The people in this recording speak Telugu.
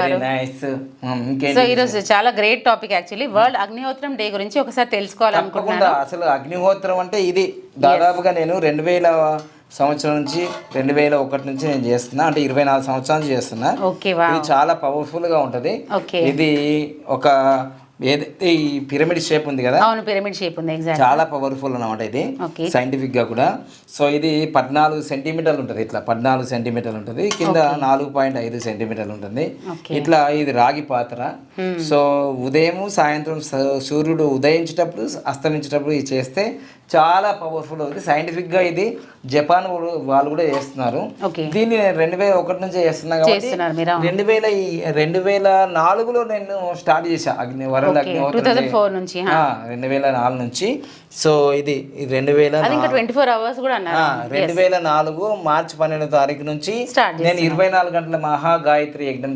చేస్తున్నారు. సో ఈరోజు చాలా గ్రేట్ టాపిక్ యాక్చువల్లీ వరల్డ్ అగ్నిహోత్రం డే గురించి ఒకసారి తెలుసుకోవాలనుకుంటున్నాను. అసలు అగ్నిహోత్రం అంటే ఇది దాదాపుగా నేను 2000 సంవత్సరం నుంచి 2001 నుంచి నేను చేస్తున్నా, అంటే 24 సంవత్సరాల నుంచి చేస్తున్నా. ఇది చాలా పవర్ఫుల్ గా ఉంటది. ఇది ఒక ఏదైతే ఈ పిరమిడ్ షేప్ ఉంది కదా, అవును పిరమిడ్ షేప్ ఉంది, చాలా పవర్ఫుల్ అన్నమాట ఇది సైంటిఫిక్ గా కూడా. సో ఇది 14 సెంటీమీటర్లు ఉంటుంది, ఇట్లా 14 సెంటీమీటర్లు ఉంటుంది, కింద 4.5 సెంటీమీటర్లు ఉంటుంది. ఇట్లా ఇది రాగి పాత్ర. సో ఉదయం సాయంత్రం సూర్యుడు ఉదయించేటప్పుడు అస్తమించేటప్పుడు ఇది చేస్తే చాలా పవర్ఫుల్ అవుతుంది. సైంటిఫిక్ గా ఇది జపాన్ వాళ్ళు కూడా చేస్తున్నారు. దీన్ని నేను 2001 నుంచే చేస్తున్నా కాబట్టి 2004లో నేను స్టార్ట్ చేశా వరల్డ్ అగ్నిహోత్రం 2004 నుంచి. సో ఇది 2004 మార్చి 12వ తారీఖు నుంచి నేను 24 గంటల మహా గాయత్రి యజ్ఞం